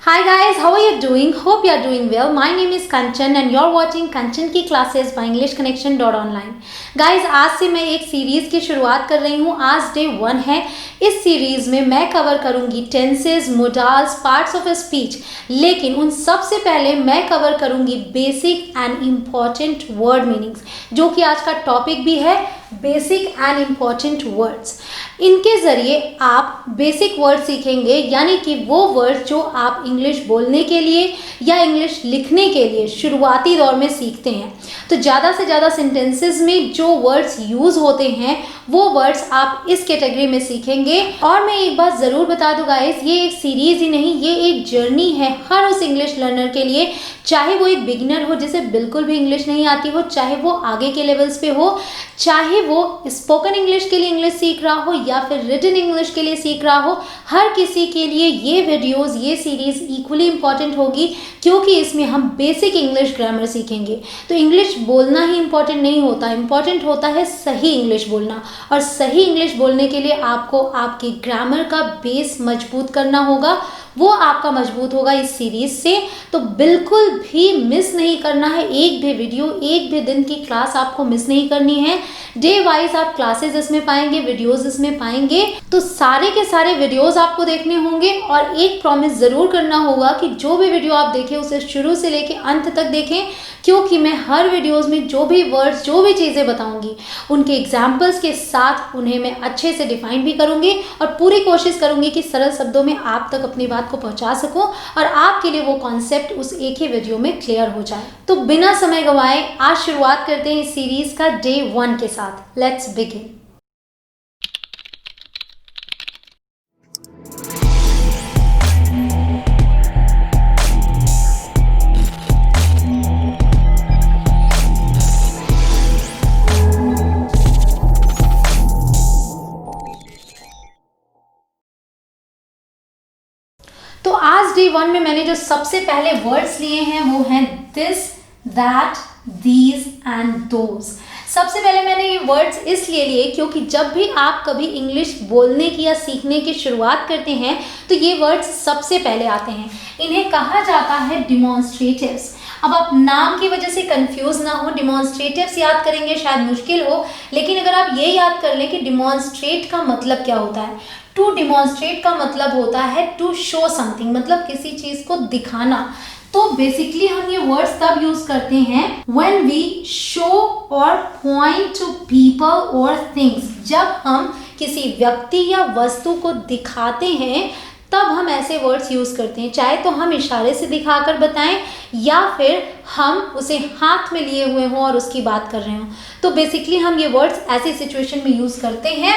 Hi guys, how are you doing? Hope you are doing well. My name is Kanchan and you're watching Kanchan की classes by EnglishConnection.online. Guys, आज से मैं एक series की शुरुआत कर रही हूँ. आज डे 1 है. इस सीरीज़ में मैं कवर करूँगी tenses, modals, parts of speech. लेकिन उन सबसे पहले मैं कवर करूँगी basic and important word meanings, जो कि आज का टॉपिक भी है, बेसिक एंड इम्पॉर्टेंट वर्ड्स. इनके ज़रिए आप बेसिक वर्ड सीखेंगे, यानी कि वो वर्ड जो आप इंग्लिश बोलने के लिए या इंग्लिश लिखने के लिए शुरुआती दौर में सीखते हैं. तो ज़्यादा से ज़्यादा सेंटेंसेस में जो वर्ड्स यूज़ होते हैं वो वर्ड्स आप इस कैटेगरी में सीखेंगे. और मैं एक बात ज़रूर बता दूँ गाइस, ये एक सीरीज़ ही नहीं, ये एक जर्नी है हर उस इंग्लिश लर्नर के लिए, चाहे वो एक बिगिनर हो जिसे बिल्कुल भी इंग्लिश नहीं आती हो, चाहे वो आगे के लेवल्स पे हो, चाहे वो स्पोकन इंग्लिश के लिए इंग्लिश सीख रहा हो या फिर रिटन इंग्लिश के लिए सीख रहा हो. हर किसी के लिए ये वीडियोस, ये सीरीज़ इक्वली इम्पॉर्टेंट होगी, क्योंकि इसमें हम बेसिक इंग्लिश ग्रामर सीखेंगे. तो इंग्लिश बोलना ही इम्पॉर्टेंट नहीं होता, इम्पॉर्टेंट होता है सही इंग्लिश बोलना. और सही इंग्लिश बोलने के लिए आपको आपके ग्रामर का बेस मजबूत करना होगा. वो आपका मजबूत होगा इस सीरीज़ से. तो बिल्कुल भी मिस नहीं करना है, एक भी वीडियो, एक भी दिन की क्लास आपको मिस नहीं करनी है. डे वाइज आप क्लासेस इसमें पाएंगे, वीडियोस इसमें पाएंगे. तो सारे के सारे वीडियोस आपको देखने होंगे और एक प्रॉमिस ज़रूर करना होगा कि जो भी वीडियो आप देखें उसे शुरू से लेकर अंत तक देखें, क्योंकि मैं हर वीडियोस में जो भी वर्ड्स, जो भी चीज़ें बताऊंगी उनके एग्जाम्पल्स के साथ उन्हें मैं अच्छे से डिफाइन भी करूंगी और पूरी कोशिश करूंगी कि सरल शब्दों में आप तक अपनी बात को पहुंचा सकूं और आपके लिए वो कॉन्सेप्ट उस एक ही वीडियो में क्लियर हो जाए. तो बिना समय गंवाए आज शुरुआत करते हैं इस सीरीज़ का डे 1 के साथ. Let's begin. तो आज डे 1 में मैंने जो सबसे पहले वर्ड्स लिए हैं वो हैं this, that, these and those. सबसे पहले मैंने ये वर्ड्स इसलिए लिए क्योंकि जब भी आप कभी इंग्लिश बोलने की या सीखने की शुरुआत करते हैं तो ये वर्ड्स सबसे पहले आते हैं. इन्हें कहा जाता है डिमॉन्स्ट्रेटिव्स. अब आप नाम की वजह से कंफ्यूज ना हो, डिमॉन्स्ट्रेटिव्स याद करेंगे शायद मुश्किल हो, लेकिन अगर आप ये याद कर लें कि डिमॉन्स्ट्रेट का मतलब क्या होता है. टू डिमॉन्स्ट्रेट का मतलब होता है टू शो समथिंग, मतलब किसी चीज़ को दिखाना. तो बेसिकली हम ये वर्ड्स तब यूज करते हैं व्हेन वी शो और पॉइंट टू पीपल और थिंग्स. जब हम किसी व्यक्ति या वस्तु को दिखाते हैं तब हम ऐसे वर्ड्स यूज़ करते हैं, चाहे तो हम इशारे से दिखाकर बताएं या फिर हम उसे हाथ में लिए हुए हों और उसकी बात कर रहे हों. तो बेसिकली हम ये वर्ड्स ऐसी सिचुएशन में यूज़ करते हैं.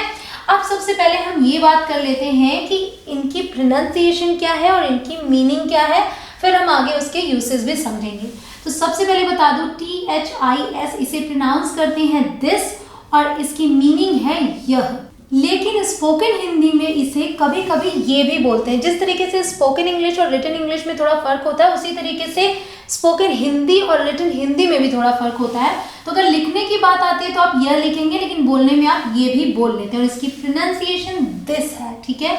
अब सबसे पहले हम ये बात कर लेते हैं कि इनकी प्रोनाउंसिएशन क्या है और इनकी मीनिंग क्या है, फिर हम आगे उसके यूसेस भी समझेंगे. तो सबसे पहले बता दूं, THIS इसे प्रोनाउंस करते हैं दिस और इसकी मीनिंग है यह. लेकिन स्पोकन हिंदी में इसे कभी कभी ये भी बोलते हैं. जिस तरीके से स्पोकन इंग्लिश और रिटन इंग्लिश में थोड़ा फर्क होता है, उसी तरीके से स्पोकन हिंदी और रिटन हिंदी में भी थोड़ा फर्क होता है. तो अगर लिखने की बात आती है तो आप यह लिखेंगे, लेकिन बोलने में आप ये भी बोल लेते हैं और इसकी प्रोनाउंसिएशन दिस है. ठीक है.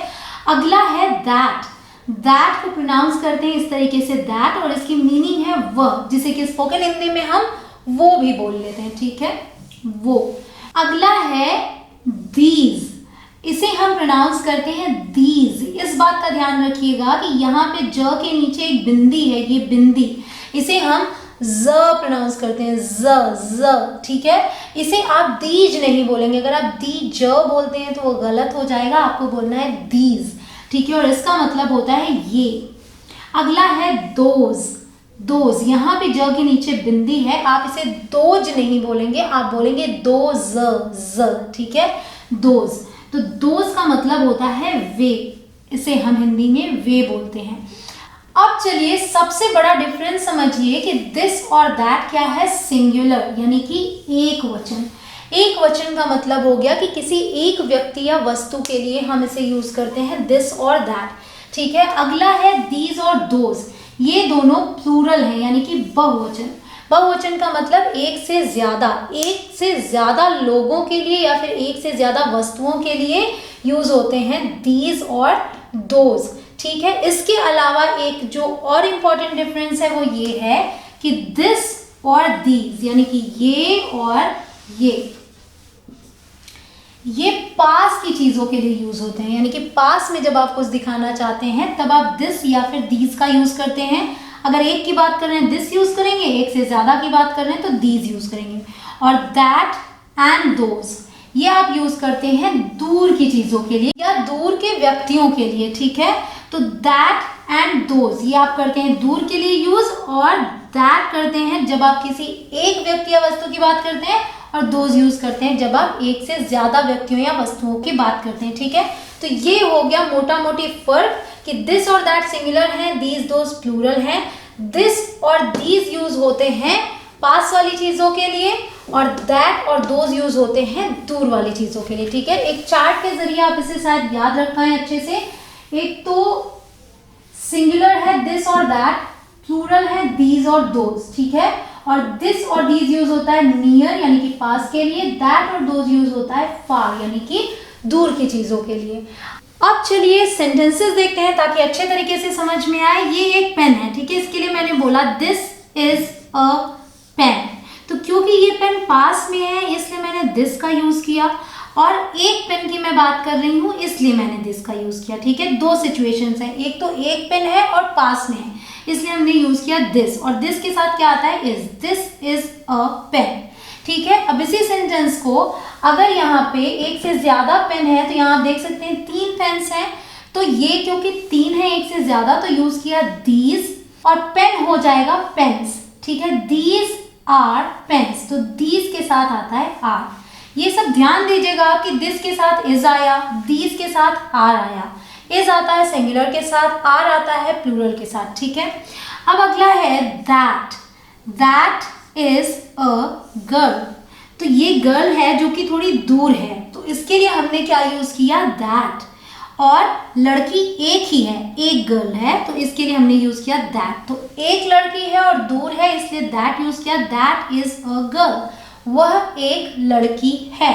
अगला है दैट. दैट को प्रोनाउंस करते हैं इस तरीके से दैट, और इसकी मीनिंग है वह, जिसे कि स्पोकन हिंदी में हम वो भी बोल लेते हैं. ठीक है, वो. अगला है दीज. इसे हम प्रोनाउंस करते हैं दीज. इस बात का ध्यान रखिएगा कि यहाँ पे ज के नीचे एक बिंदी है, ये बिंदी, इसे हम ज प्रोनाउंस करते हैं, ज. ठीक है. इसे आप दीज नहीं बोलेंगे. अगर आप दीज बोलते हैं तो वो गलत हो जाएगा, आपको बोलना है दीज. ठीक है, और इसका मतलब होता है ये. अगला है दोज. दोज, यहाँ पे ज के नीचे बिंदी है, आप इसे दोज नहीं बोलेंगे, आप बोलेंगे दो ज. ठीक है, दोज. तो दोज का मतलब होता है वे. इसे हम हिंदी में वे बोलते हैं. अब चलिए सबसे बड़ा डिफरेंस समझिए कि दिस और दैट क्या है, सिंगुलर, यानी कि एक वचन. एक वचन का मतलब हो गया कि किसी एक व्यक्ति या वस्तु के लिए हम इसे यूज करते हैं दिस और दैट. ठीक है. अगला है दीज और दोज. ये दोनों प्लूरल हैं, यानी कि बहुवचन. बहुवचन का मतलब एक से ज्यादा लोगों के लिए या फिर एक से ज्यादा वस्तुओं के लिए यूज होते हैं दीज और दोज. ठीक है। इसके अलावा एक जो और इम्पॉर्टेंट डिफरेंस है वो ये है कि दिस और दीज, यानी कि ये और ये पास की चीजों के लिए यूज होते हैं, यानी कि पास में जब आप कुछ दिखाना चाहते हैं तब आप दिस या फिर दीज का यूज करते हैं। अगर एक की बात कर रहे हैं दिस यूज करेंगे, एक से ज्यादा की बात कर रहे हैं तो दीज यूज करेंगे। और दैट एंड दोज ये आप यूज करते हैं दूर की चीजों के लिए या दूर के व्यक्तियों के लिए, ठीक है। तो दैट एंड दोज ये आप करते हैं दूर के लिए यूज, और दैट करते हैं जब आप किसी एक व्यक्ति या वस्तु की बात करते हैं, और दोज यूज करते हैं जब आप एक से ज्यादा व्यक्तियों या वस्तुओं की बात करते हैं, ठीक है। तो ये हो गया मोटा मोटी फर्क कि दिस और दैट सिंगुलर है, दीज दोज प्लूरल है। दिस और दीज यूज होते हैं पास वाली चीजों के लिए, और दैट और दोज यूज होते हैं दूर वाली चीजों के लिए, ठीक है। एक चार्ट के जरिए आप इसे शायद याद रख पाएं अच्छे से। एक तो सिंगुलर है दिस और दैट, प्लूरल है दीज और दोज, ठीक है। और दिस और दीज यूज होता है नियर यानी कि पास के लिए, दैट और दोज यूज होता है फार यानी कि दूर की चीजों के लिए। अब चलिए सेंटेंसेस देखते हैं ताकि अच्छे तरीके से समझ में आए। ये एक पेन है, ठीक है। इसके लिए मैंने बोला दिस इज अ पेन, तो क्योंकि ये पेन पास में है इसलिए मैंने दिस का यूज किया, और एक पेन की मैं बात कर रही हूँ इसलिए मैंने दिस का यूज किया, ठीक है। दो सिचुएशंस हैं, एक तो एक पेन है और पास में है इसलिए हमने यूज किया दिस, और दिस के साथ क्या आता है is, this is a pen, ठीक है। अब इसी सेंटेंस को अगर यहाँ पे एक से ज्यादा पेन है तो यहाँ आप देख सकते हैं 3 पेन्स हैं, तो ये क्योंकि 3 है एक से ज्यादा तो यूज किया दीज, और पेन हो जाएगा पेन्स, ठीक है। दीज आर पेन्स, तो दीज के साथ आता है आर। ये सब ध्यान दीजिएगा कि दिस के साथ इज आया, दीज के साथ आर आया, इज आता है सिंगुलर के साथ, आर आता है प्लूरल के साथ, ठीक है। अब अगला है that, that is a girl, तो ये गर्ल है जो कि थोड़ी दूर है, तो इसके लिए हमने क्या यूज किया दैट, और लड़की एक ही है, एक गर्ल है, तो इसके लिए हमने यूज किया दैट। तो एक लड़की है और दूर है इसलिए दैट यूज किया, दैट इज अ गर्ल, वह एक लड़की है।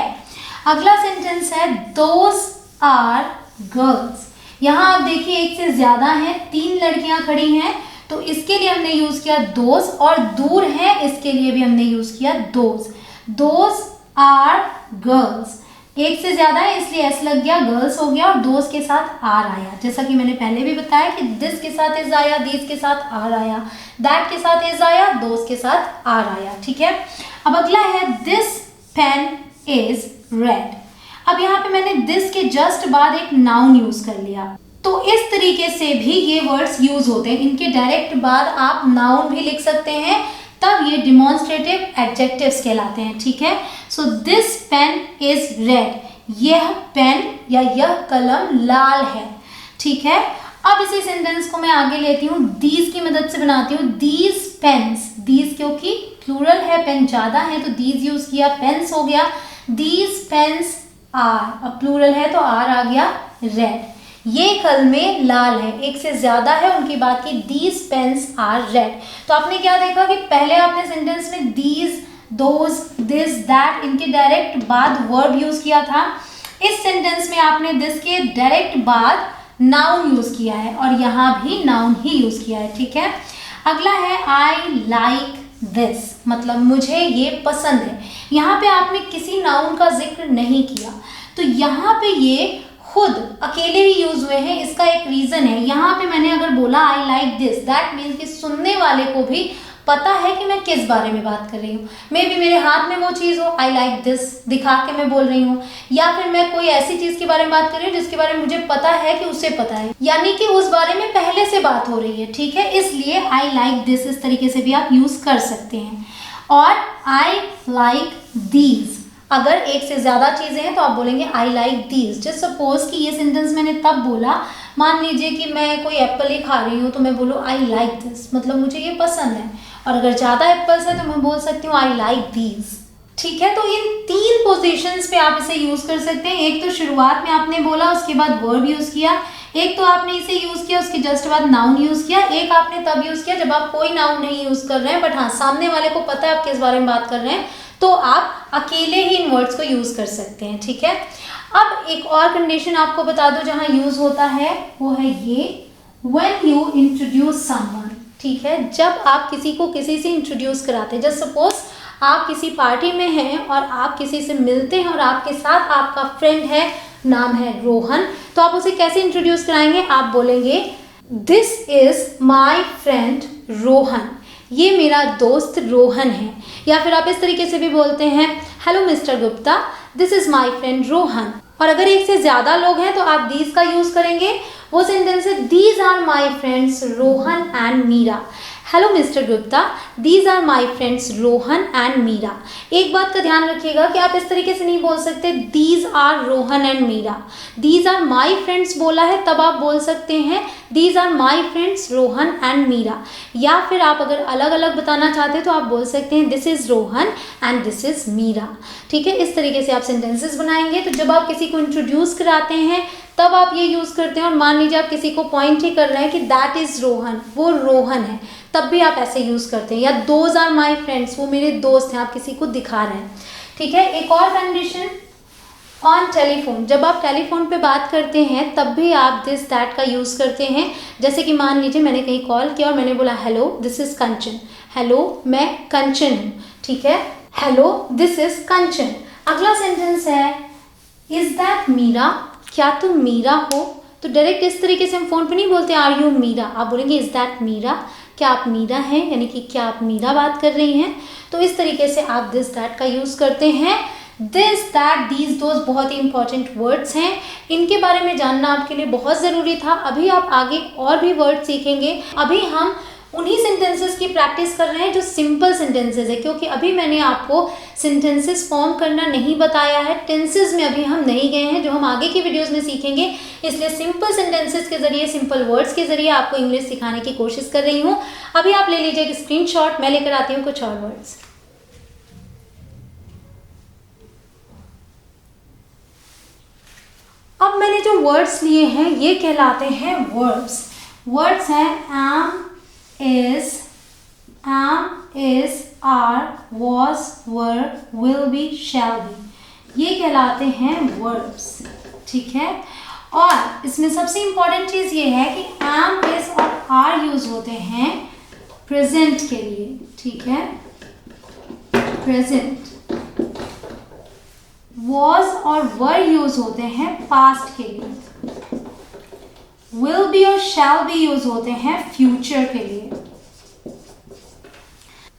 अगला सेंटेंस है दोज आर गर्ल्स, यहाँ आप देखिए एक से ज्यादा है, 3 लड़कियां खड़ी हैं, तो इसके लिए हमने यूज किया दोज, और दूर है इसके लिए भी हमने यूज किया दोज। दोज आर गर्ल्स, एक से ज्यादा है इसलिए एस लग गया, गर्ल्स हो गया, और दोज के साथ आर आया। जैसा कि मैंने पहले भी बताया कि दिस के साथ इज आया, दीज के साथ आर आया, दैट के साथ इज आया, दोज के साथ आर आया, ठीक है। अब अगला है दिस पेन इज रेड। अब यहाँ पे मैंने दिस के जस्ट बाद एक नाउन यूज कर लिया, तो इस तरीके से भी ये वर्ड्स यूज होते हैं। इनके डायरेक्ट बाद आप नाउन भी लिख सकते हैं, तब ये डिमॉन्स्ट्रेटिव एडजेक्टिव्स कहलाते हैं, ठीक है। So this pen is red, यह पेन या यह कलम लाल है, ठीक है। अब इसी सेंटेंस को मैं आगे लेती हूँ, दीज की मदद से बनाती हूँ। दीज पेन्स, दीज क्योंकि प्लूरल है, पेन ज्यादा है तो दीज यूज किया, पेन्स हो गया। दीज पेन्स आर, अब प्लूरल है तो आर आ गया रेड, ये कलमें लाल है, एक से ज्यादा है उनकी बात की, दीज पेन्स आर रेड। तो आपने क्या देखा कि पहले आपने सेंटेंस में दीज, दोज, दिस, दैट इनके डायरेक्ट बाद वर्ब यूज किया था। इस सेंटेंस में आपने दिस के डायरेक्ट बाद नाउन यूज किया है, और यहाँ भी नाउन ही यूज किया है, ठीक है। अगला है आई लाइक दिस, मतलब मुझे ये पसंद है। यहाँ पे आपने किसी नाउन का जिक्र नहीं किया, तो यहाँ पे ये खुद अकेले ही यूज हुए हैं। इसका एक रीजन है, यहाँ पे मैंने अगर बोला I like this, that means कि सुनने वाले को भी पता है कि मैं किस बारे में बात कर रही हूँ। मे बी मेरे हाथ में वो चीज़ हो, आई लाइक दिस दिखा के मैं बोल रही हूँ, या फिर मैं कोई ऐसी चीज़ के बारे में बात कर रही हूँ जिसके बारे में मुझे पता है कि उसे पता है, यानी कि उस बारे में पहले से बात हो रही है, ठीक है। इसलिए आई लाइक दिस इस तरीके से भी आप यूज कर सकते हैं। और आई लाइक दीज, अगर एक से ज़्यादा चीज़ें हैं तो आप बोलेंगे I like these. Just suppose कि ये सेंटेंस मैंने तब बोला, मान लीजिए कि मैं कोई एप्पल ही खा रही हूँ तो मैं बोलूँ आई लाइक दिस, मतलब मुझे ये पसंद है। और अगर ज़्यादा एप्पल्स है तो मैं बोल सकती हूँ आई लाइक दीज, ठीक है। तो इन 3 पोजीशंस पे आप इसे यूज़ कर सकते हैं। एक तो शुरुआत में आपने बोला, उसके बाद वर्ब यूज़ किया, एक तो आपने इसे यूज़ किया उसके जस्ट बाद नाउन यूज़ किया, एक आपने तब यूज़ किया जब आप कोई नाउन नहीं यूज़ कर रहे हैं, बट हाँ सामने वाले को पता है आप किस बारे में बात कर रहे हैं, तो आप अकेले ही इन वर्ड्स को यूज़ कर सकते हैं, ठीक है। अब एक और कंडीशन आपको बता दूं जहाँ यूज़ होता है, वो है ये व्हेन यू इंट्रोड्यूस समवन, ठीक है, जब आप किसी को किसी से इंट्रोड्यूस कराते हैं, जस्ट सपोज आप किसी पार्टी में हैं और आप किसी से मिलते हैं और आपके साथ आपका फ्रेंड है, नाम है रोहन, तो आप उसे कैसे इंट्रोड्यूस कराएंगे? आप बोलेंगे this is my friend Rohan, ये मेरा दोस्त रोहन है। या फिर आप इस तरीके से भी बोलते हैं hello mister Gupta, this is my friend Rohan. और अगर एक से ज़्यादा लोग हैं तो आप दीज का यूज़ करेंगे। वो सेंटेंस है these are my friends Rohan and Meera. Hello mister Gupta, these are my friends Rohan and Meera. एक बात का ध्यान रखिएगा कि आप इस तरीके से नहीं बोल सकते these are Rohan and Meera. These are my friends बोला है तब आप बोल सकते हैं these are my friends Rohan and Meera. या फिर आप अगर अलग अलग बताना चाहते हैं तो आप बोल सकते हैं this is Rohan and this is Meera. ठीक है, इस तरीके से आप सेंटेंसेस बनाएंगे। तो जब आप किसी को इंट्रोड्यूस कराते हैं तब आप ये यूज़ करते हैं। और मान लीजिए आप किसी को पॉइंट ही कर रहे हैं कि दैट इज़ रोहन, वो रोहन है, तब भी आप ऐसे यूज़ करते हैं। या दोज आर माई फ्रेंड्स, वो मेरे दोस्त हैं, आप किसी को दिखा रहे हैं। ठीक है, एक और कंडीशन ऑन टेलीफोन, जब आप टेलीफोन पे बात करते हैं तब भी आप दिस दैट का यूज़ करते हैं। जैसे कि मान लीजिए मैंने कहीं कॉल किया और मैंने बोला hello this is Kanchan, hello मैं कंचन हूँ। ठीक है, हेलो दिस इज़ कंचन। अगला सेंटेंस है इज़ दैट मीरा, क्या तुम मीरा हो? तो डायरेक्ट इस तरीके से हम फ़ोन पे नहीं बोलते आर यू मीरा, आप बोलेंगे इज़ दैट मीरा, क्या आप मीरा हैं, यानी कि क्या आप मीरा बात कर रही हैं। तो इस तरीके से आप दिस दैट का यूज़ करते हैं। दिस दैट दीज दोज बहुत ही इंपॉर्टेंट वर्ड्स हैं, इनके बारे में जानना आपके लिए बहुत ज़रूरी था। अभी आप आगे और भी वर्ड सीखेंगे। अभी हम उन्हीं सेंटेंसेस की प्रैक्टिस कर रहे हैं जो सिंपल सेंटेंसेस है, क्योंकि अभी मैंने आपको सेंटेंसेस फॉर्म करना नहीं बताया है। टेंसेस में अभी हम नहीं गए हैं, जो हम आगे की वीडियोस में सीखेंगे। इसलिए सिंपल सेंटेंसेस के जरिए, सिंपल वर्ड्स के जरिए आपको इंग्लिश सिखाने की कोशिश कर रही हूँ। अभी आप ले लीजिए एक स्क्रीनशॉट, मैं लेकर आती हूँ कुछ और वर्ड्स। अब मैंने जो वर्ड्स लिए हैं ये कहलाते हैं वर्ब्स। वर्ड्स हैं am, is, are, was, were, will be, shall be, ये कहलाते हैं वर्ब्स। ठीक है, और इसमें सबसे इंपॉर्टेंट चीज़ ये है कि am, is और are यूज होते हैं प्रेजेंट के लिए। ठीक है, प्रेजेंट। was और were यूज होते हैं पास्ट के लिए। will be और shall be यूज होते हैं फ्यूचर के लिए।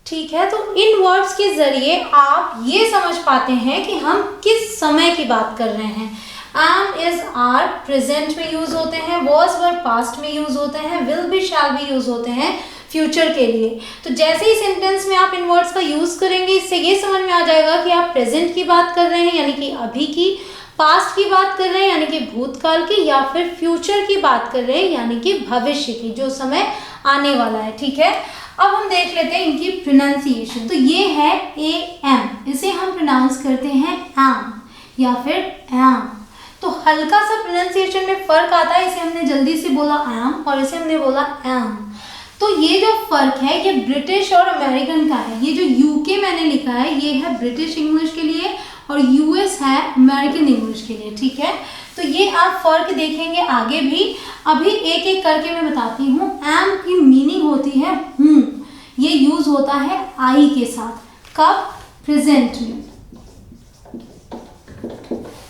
ठीक है, तो इन वर्ड्स के जरिए आप ये समझ पाते हैं कि हम किस समय की बात कर रहे हैं। am, is, are प्रेजेंट में यूज होते हैं, was, were पास्ट में यूज होते हैं, will be, shall be use होते हैं फ्यूचर के लिए। तो जैसे ही सेंटेंस में आप इन वर्ड्स का यूज करेंगे, इससे ये समझ में आ जाएगा कि आप प्रेजेंट की बात कर रहे हैं यानी कि अभी की, पास्ट की बात कर रहे हैं यानी कि भूतकाल की, या फिर फ्यूचर की बात कर रहे हैं यानी कि भविष्य की, जो समय आने वाला है। ठीक है, अब हम देख लेते हैं इनकी प्रोनाउंसिएशन। तो ये है am, इसे हम प्रोनाउंस करते हैं am या फिर am। तो हल्का सा प्रोनाउंसिएशन में फर्क आता है, इसे हमने जल्दी से बोला am और इसे हमने बोला am। तो ये जो फर्क है ये ब्रिटिश और अमेरिकन का है। ये जो यूके मैंने लिखा है ये है ब्रिटिश इंग्लिश के लिए और यूएस है अमेरिकन इंग्लिश के लिए। ठीक है, तो ये आप फर्क देखेंगे आगे भी। अभी एक एक करके मैं बताती हूँ। एम की मीनिंग होती है हूँ, ये यूज होता है आई के साथ। कब? प्रेजेंट में।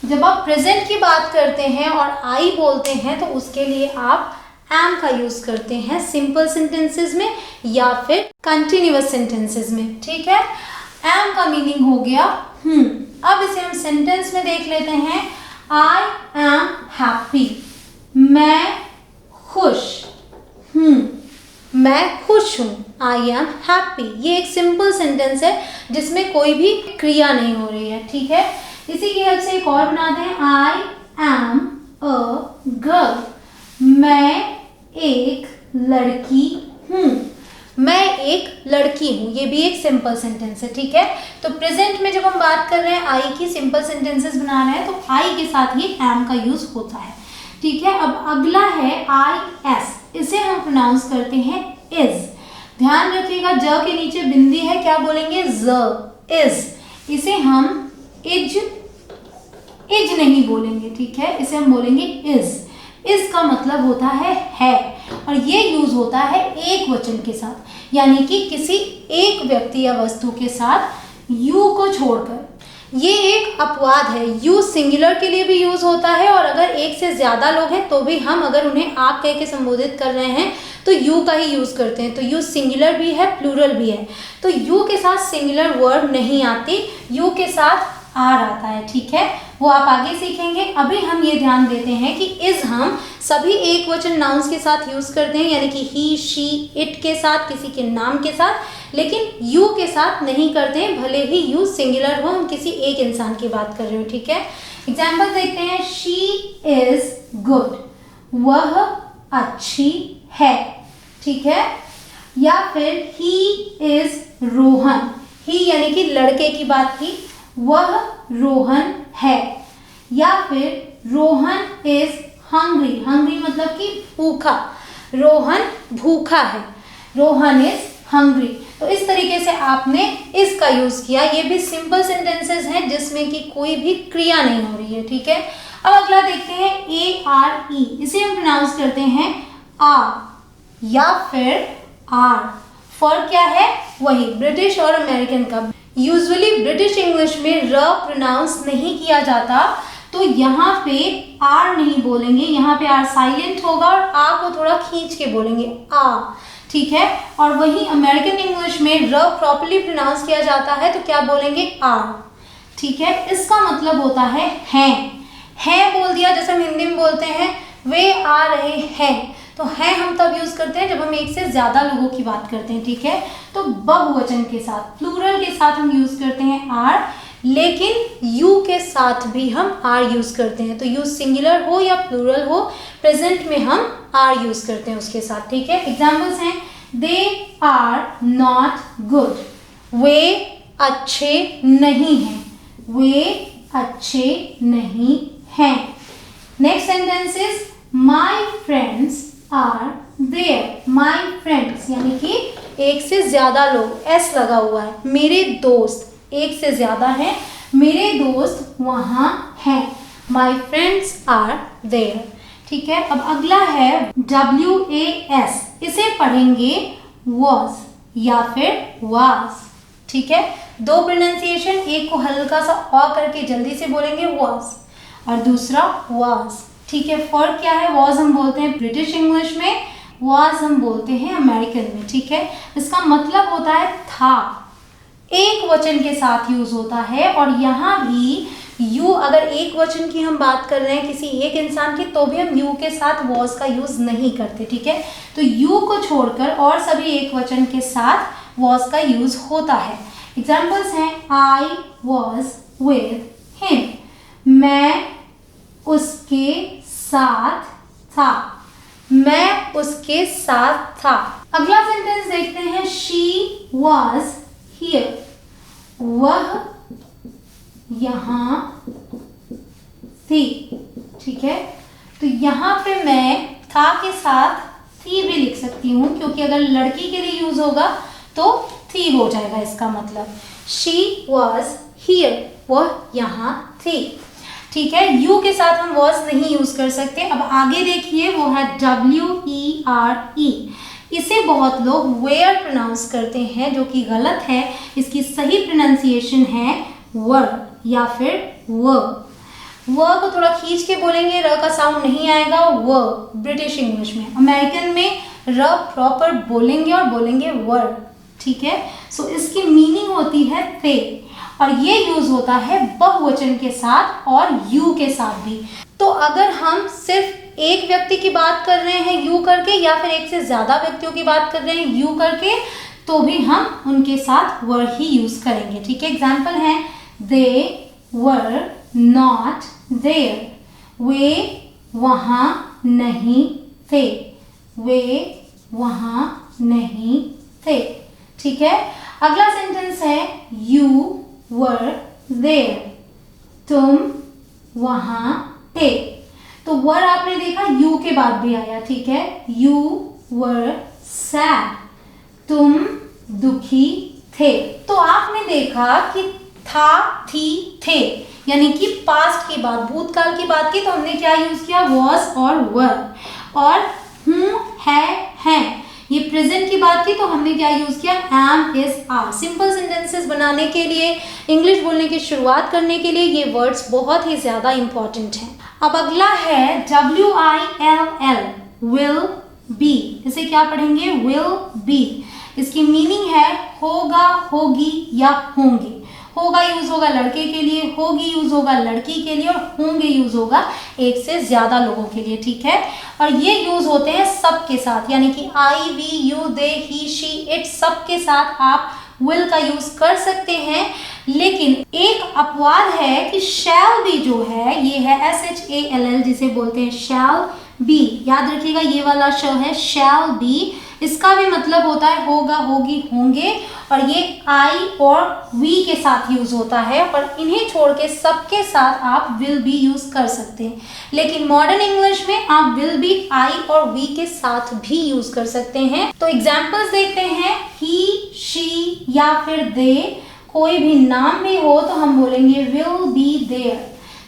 जब आप प्रेजेंट की बात करते हैं और आई बोलते हैं तो उसके लिए आप एम का यूज करते हैं सिंपल सेंटेंसेस में या फिर कंटिन्यूअस सेंटेंसेस में। ठीक है, एम का मीनिंग हो गया हूँ। अब इसे हम सेंटेंस में देख लेते हैं। आई एम हैप्पी, मैं खुश हूँ, मैं खुश हूँ। आई एम हैप्पी, ये एक सिंपल सेंटेंस है जिसमें कोई भी क्रिया नहीं हो रही है। ठीक है, इसी की हेल्प से एक और बनाते हैं। आई एम अ गर्ल, मैं एक लड़की हूँ, मैं एक लड़की हूँ, ये भी एक सिंपल सेंटेंस है। ठीक है, तो प्रेजेंट में जब हम बात कर रहे हैं आई की, सिंपल सेंटेंसेस बना रहे हैं तो आई के साथ ये एम का यूज होता है। ठीक है, अब अगला है आई एस, इसे हम प्रोनाउंस करते हैं इज। ध्यान रखिएगा ज के नीचे बिंदी है, क्या बोलेंगे? ज, इज। इसे हम इज नहीं बोलेंगे। ठीक है, इसे हम बोलेंगे इज। इसका मतलब होता है और ये यूज होता है एक वचन के साथ, यानी कि किसी एक व्यक्ति या वस्तु के साथ यू को छोड़कर। ये एक अपवाद है, यू सिंगुलर के लिए भी यूज होता है और अगर एक से ज्यादा लोग हैं तो भी हम अगर उन्हें आप कह के संबोधित कर रहे हैं तो यू का ही यूज करते हैं। तो यू सिंगुलर भी है, प्लूरल भी है। तो यू के साथ सिंगुलर वर्ड नहीं आती, यू के साथ आर आता है, ठीक है, वो आप आगे सीखेंगे। अभी हम ये ध्यान देते हैं कि इज हम सभी एक वचन नाउन्स के साथ यूज करते हैं, यानी कि ही, शी, इट के साथ, किसी के नाम के साथ, लेकिन यू के साथ नहीं करते हैं, भले ही यू सिंगुलर हो, हम किसी एक इंसान की बात कर रहे हो, ठीक है। एग्जाम्पल देखते हैं, शी इज गुड, वह अच्छी है, ठीक है। या फिर ही इज रोहन, ही यानी कि लड़के की बात थी, वह रोहन है। या फिर रोहन इज हंग्री, हंग्री मतलब कि भूखा, रोहन भूखा है, रोहन इज हंग्री। तो इस तरीके से आपने इसका यूज किया। ये भी सिंपल सेंटेंसेस हैं जिसमें कि कोई भी क्रिया नहीं हो रही है, ठीक है। अब अगला देखते हैं ARE, इसे हम प्रोनाउंस करते हैं आ या फिर आर। फर्क क्या है? वही ब्रिटिश और अमेरिकन का। यूजुअली ब्रिटिश इंग्लिश में र प्रोनाउंस नहीं किया जाता, तो यहाँ पे आर नहीं बोलेंगे, यहाँ पे आर साइलेंट होगा और आ को थोड़ा खींच के बोलेंगे, आ, ठीक है। और वही अमेरिकन इंग्लिश में र प्रॉपर्ली प्रोनाउंस किया जाता है तो क्या बोलेंगे? आर, ठीक है। इसका मतलब होता है हैं बोल दिया, जैसे हम हिंदी में बोलते हैं वे आ रहे हैं, तो है हम तब यूज करते हैं जब हम एक से ज्यादा लोगों की बात करते हैं, ठीक है। तो बहुवचन के साथ, प्लूरल के साथ हम यूज करते हैं आर, लेकिन यू के साथ भी हम आर यूज करते हैं। तो यू सिंगुलर हो या प्लूरल हो, प्रेजेंट में हम आर यूज करते हैं उसके साथ, ठीक है। एग्जाम्पल्स हैं, दे आर नॉट गुड, वे अच्छे नहीं हैं, वे अच्छे नहीं हैं। Next sentence is my friends are there, my friends यानी कि एक से ज्यादा लोग, एस लगा हुआ है, मेरे दोस्त एक से ज्यादा है, मेरे दोस्त वहाँ हैं, माई फ्रेंड्स आर देयर, ठीक है। अब अगला है WAS, इसे पढ़ेंगे was या फिर was, ठीक है। दो प्रोनाउंसिएशन, एक को हल्का सा ऑ करके जल्दी से बोलेंगे was और दूसरा was, ठीक है। फर्क क्या है? was हम बोलते हैं ब्रिटिश इंग्लिश में, was हम बोलते हैं अमेरिकन में, ठीक है। इसका मतलब होता है था, एक वचन के साथ यूज होता है। और यहाँ भी यू, अगर एक वचन की हम बात कर रहे हैं किसी एक इंसान की, तो भी हम यू के साथ was का यूज नहीं करते, ठीक है। तो यू को छोड़कर और सभी एक वचन के साथ was का यूज होता है। एग्जाम्पल्स हैं, I was with him, मैं उसके साथ था, मैं उसके साथ था। अगला सेंटेंस देखते हैं, she was here, वह यहाँ थी, ठीक है। तो यहाँ पे मैं था के साथ थी भी लिख सकती हूँ, क्योंकि अगर लड़की के लिए यूज होगा तो थी हो जाएगा इसका मतलब। she was here, वह यहाँ थी, ठीक है। यू के साथ हम was नहीं यूज कर सकते। अब आगे देखिए, वो है WERE, इसे बहुत लोग वेयर प्रोनाउंस करते हैं, जो कि गलत है। इसकी सही प्रोनाउंसिएशन है वर या फिर व को थोड़ा खींच के बोलेंगे, र का साउंड नहीं आएगा, व ब्रिटिश इंग्लिश में। अमेरिकन में र प्रॉपर बोलेंगे और बोलेंगे वर, ठीक है। सो इसकी मीनिंग होती है थे, और ये यूज होता है बहुवचन के साथ और यू के साथ भी। तो अगर हम सिर्फ एक व्यक्ति की बात कर रहे हैं यू करके, या फिर एक से ज्यादा व्यक्तियों की बात कर रहे हैं यू करके, तो भी हम उनके साथ वर ही यूज करेंगे, ठीक है। एग्जाम्पल है, दे वर नॉट देयर, वे वहाँ नहीं थे, वे वहाँ नहीं थे, ठीक है। अगला सेंटेंस है, यू वर देयर, तुम वहाँ थे। तो वर आपने देखा यू के बाद भी आया, ठीक है। यू वर सैड, तुम दुखी थे। तो आपने देखा कि था, थी, थे, यानी कि पास्ट की बात, भूतकाल की बात की, तो हमने क्या यूज किया, वॉज और वर। और हूँ, है, हैं, ये प्रेजेंट की बात की तो हमने क्या यूज किया, am, is, are. Simple sentences बनाने के लिए, इंग्लिश बोलने की शुरुआत करने के लिए ये वर्ड्स बहुत ही ज्यादा इंपॉर्टेंट हैं। अब अगला है WILL, विल बी। इसे क्या पढ़ेंगे, विल बी। इसकी मीनिंग है होगा, होगी या होंगे। होगा यूज होगा लड़के के लिए, होगी यूज होगा लड़की के लिए, और होंगे यूज होगा एक से ज्यादा लोगों के लिए, ठीक है। और ये यूज होते हैं सब के साथ, यानी कि I, we, you, they, he, she, it, सब के साथ आप विल का यूज कर सकते हैं। लेकिन एक अपवाद है कि शैल बी जो है, ये है SHALL, जिसे बोलते हैं शैल बी। याद रखिएगा ये वाला श है शैल बी, इसका भी मतलब होता है होगा, होगी, होंगे, और ये आई और वी के साथ यूज होता है। और इन्हें छोड़ के सबके साथ आप विल बी यूज कर सकते हैं। लेकिन मॉडर्न इंग्लिश में आप विल बी आई और वी के साथ भी यूज कर सकते हैं। तो एग्जांपल्स देखते हैं, ही, शी या फिर दे, कोई भी नाम भी हो तो हम बोलेंगे विल बी देयर।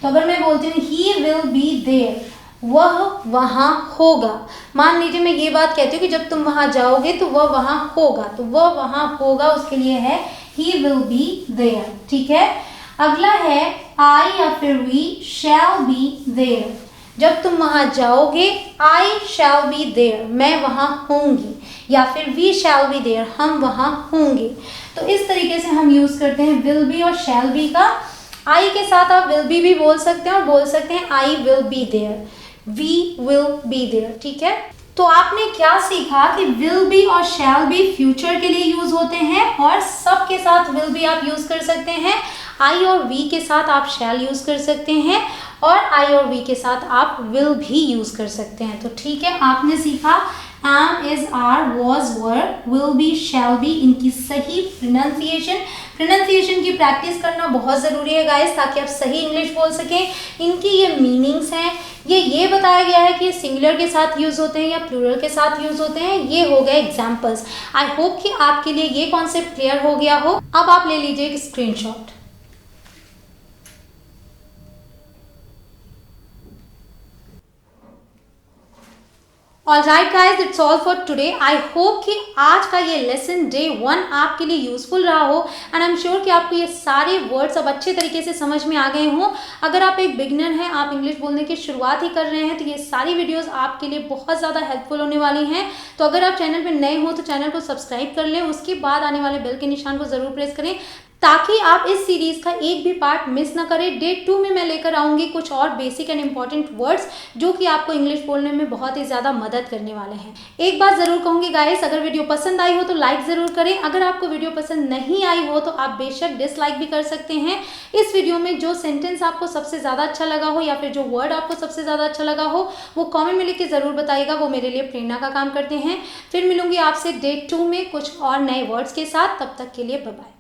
तो अगर मैं बोलती हूँ ही विल बी देयर, वह वहाँ होगा। मान लीजिए मैं ये बात कहती हूँ कि जब तुम वहाँ जाओगे तो वह वहाँ होगा, तो वह वहाँ होगा उसके लिए है he will be there, ठीक है। अगला है I या फिर we shall be there। जब तुम वहाँ जाओगे I shall be there, मैं वहाँ होंगी, या फिर we shall be there, हम वहाँ होंगे। तो इस तरीके से हम यूज करते हैं will be और shall be का। I के साथ आप will be भी बोल सकते हैं और बोल सकते हैं I will be there, we will be there, ठीक है। तो आपने क्या सीखा कि will be और shall be फ्यूचर के लिए यूज होते हैं, और सब के साथ will be आप यूज कर सकते हैं, I और we के साथ आप shall यूज कर सकते हैं, और I और we के साथ आप will भी यूज कर सकते हैं। तो ठीक है, आपने सीखा am, is, are, was, were, will be, shall be, इनकी सही प्रोनाउंसिएशन की प्रैक्टिस करना बहुत ज़रूरी है गाइस, ताकि आप सही इंग्लिश बोल सकें। इनकी ये मीनिंग्स हैं, ये बताया गया है कि ये सिंगुलर के साथ यूज़ होते हैं या प्लूरल के साथ यूज़ होते हैं। ये हो गए एग्जाम्पल्स। आई होप कि आपके लिए ये कॉन्सेप्ट क्लियर हो गया हो। अब आप ले लीजिए एक screenshot. Alright guys, it's all for today. I hope कि आज का ये लेसन डे 1 आपके लिए यूजफुल रहा हो, एंड आई एम श्योर कि आपको ये सारे वर्ड्स अब अच्छे तरीके से समझ में आ गए हों। अगर आप एक बिगिनर हैं, आप इंग्लिश बोलने की शुरुआत ही कर रहे हैं, तो ये सारी वीडियोस आपके लिए बहुत ज़्यादा हेल्पफुल होने वाली हैं। तो अगर आप चैनल पर नए हो तो चैनल को सब्सक्राइब कर लें, उसके बाद आने वाले बेल के निशान को ज़रूर प्रेस करें, ताकि आप इस सीरीज़ का एक भी पार्ट मिस ना करें। डे 2 में मैं लेकर आऊँगी कुछ और बेसिक एंड इंपॉर्टेंट वर्ड्स जो कि आपको इंग्लिश बोलने में बहुत ही ज़्यादा मदद करने वाले हैं। एक बात ज़रूर कहूँगी गाइस, अगर वीडियो पसंद आई हो तो लाइक ज़रूर करें। अगर आपको वीडियो पसंद नहीं आई हो तो आप बेशक डिसलाइक भी कर सकते हैं। इस वीडियो में जो सेंटेंस आपको सबसे ज़्यादा अच्छा लगा हो या फिर जो वर्ड आपको सबसे ज़्यादा अच्छा लगा हो वो कॉमेंट में लिख के ज़रूर बताइएगा, वो मेरे लिए प्रेरणा का काम करते हैं। फिर मिलूंगी आपसे डे 2 में कुछ और नए वर्ड्स के साथ। तब तक के लिए बाय बाय।